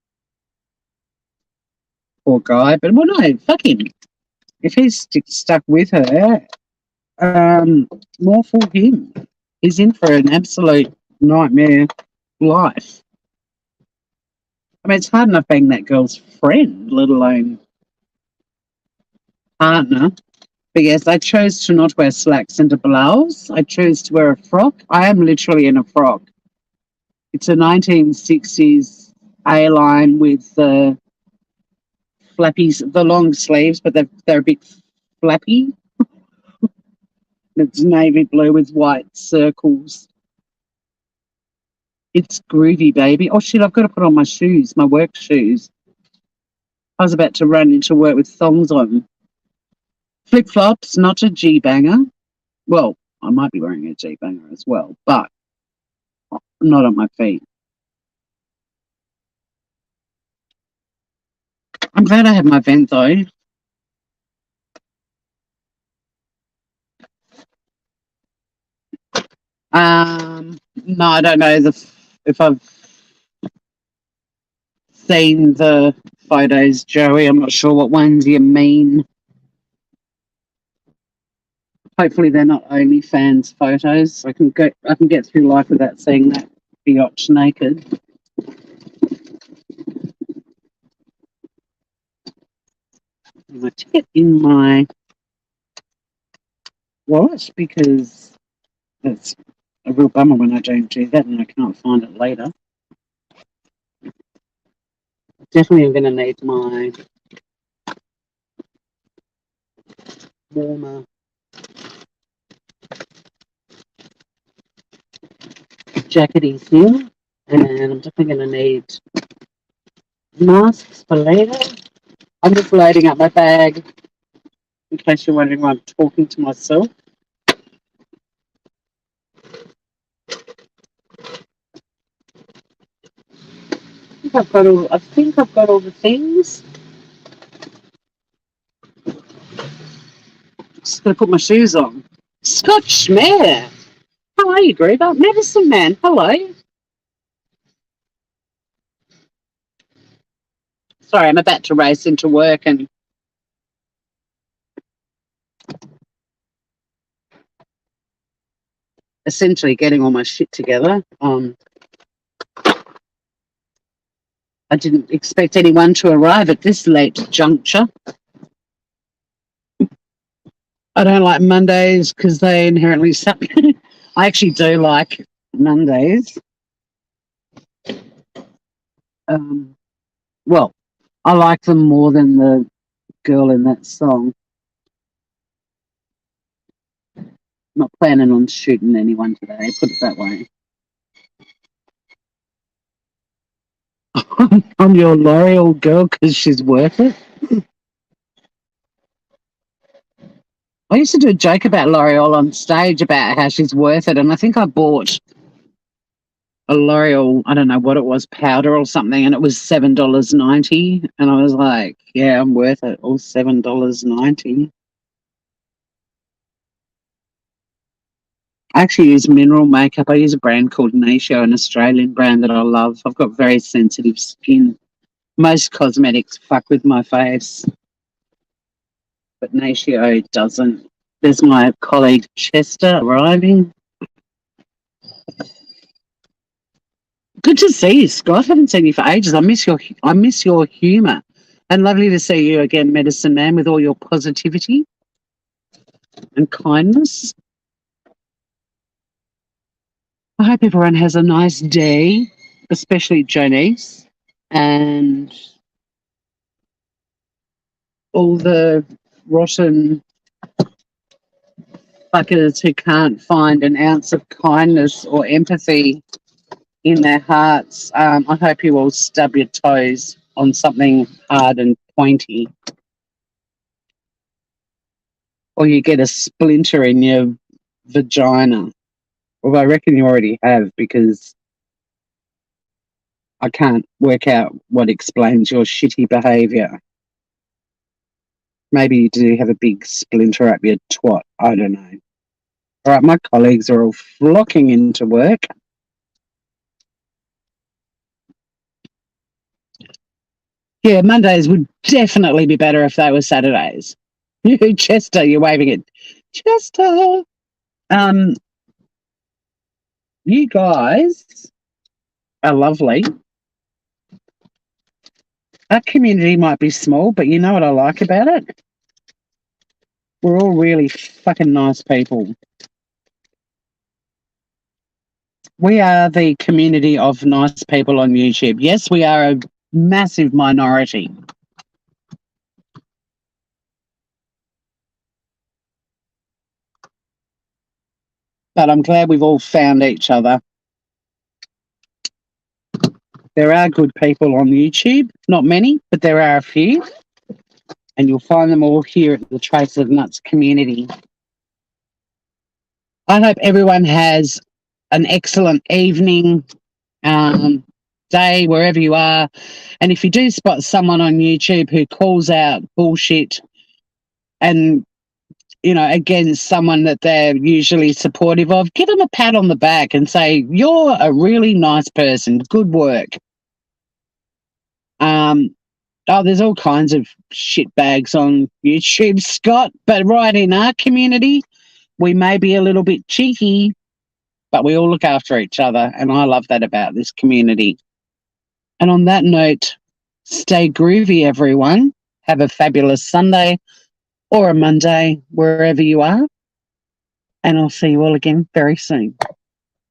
Poor guy. But well, no, fuck him. If he's stuck with her, more for him. He's in for an absolute nightmare life. I mean, it's hard enough being that girl's friend, let alone partner. But yes, I chose to not wear slacks and a blouse. I chose to wear a frock. I am literally in a frock. It's a 1960s A-line with the flappies, the long sleeves, but they're a bit flappy. It's navy blue with white circles. It's groovy, baby. Oh, shit, I've got to put on my shoes, my work shoes. I was about to run into work with thongs on. Flip-flops, not a G-banger. Well, I might be wearing a G-banger as well, but not on my feet. I'm glad I have my vent, though. No, I don't know if I've seen the photos, Joey. I'm not sure what ones you mean. Hopefully, they're not OnlyFans photos. I can get through life without seeing that biatch naked. My ticket in my wallet because it's a real bummer when I don't do that and I can't find it later. Definitely, I'm going to need my warmer jackety here, and I'm definitely going to need masks for later. I'm just loading up my bag in case you're wondering why I'm talking to myself. I think I've got all the things. Just going to put my shoes on. Scott Schmer. How are you, Griever? Medicine Man. Hello. Sorry, I'm about to race into work and essentially getting all my shit together. I didn't expect anyone to arrive at this late juncture. I don't like Mondays because they inherently suck. I actually do like Mondays. Well, I like them more than the girl in that song. Not planning on shooting anyone today, put it that way. I'm your L'Oreal girl because she's worth it. I used to do a joke about L'Oreal on stage about how she's worth it, and I think I bought a L'Oreal, I don't know what it was, powder or something, and it was $7.90, and I was like, yeah, I'm worth it, all $7.90. I actually use mineral makeup. I use a brand called Natio, an Australian brand that I love. I've got very sensitive skin. Most cosmetics fuck with my face, but Natio doesn't. There's my colleague Chester arriving. Good to see you, Scott. Haven't seen you for ages. I miss your humour. And lovely to see you again, Medicine Man, with all your positivity and kindness. I hope everyone has a nice day, especially Jonice and all the rotten fuckers who can't find an ounce of kindness or empathy in their hearts. I hope you all stub your toes on something hard and pointy, or you get a splinter in your vagina. Well, I reckon you already have, because I can't work out what explains your shitty behaviour. Maybe you do have a big splinter up your twat. I don't know. All right, my colleagues are all flocking into work. Yeah, Mondays would definitely be better if they were Saturdays. You, Chester, you're waving it. Chester! You guys are lovely. Our community might be small, but you know what I like about it? We're all really fucking nice people. We are the community of nice people on YouTube. Yes, we are a massive minority. But I'm glad we've all found each other. There are good people on YouTube. Not many, but there are a few. And you'll find them all here at the Trace of Nuts community. I hope everyone has an excellent evening, day, wherever you are. And if you do spot someone on YouTube who calls out bullshit and, you know, against someone that they're usually supportive of, give them a pat on the back and say, you're a really nice person. Good work. There's all kinds of shit bags on YouTube, Scott, but right in our community, we may be a little bit cheeky, but we all look after each other, and I love that about this community. And on that note, stay groovy, everyone. Have a fabulous Sunday or a Monday, wherever you are. And I'll see you all again very soon.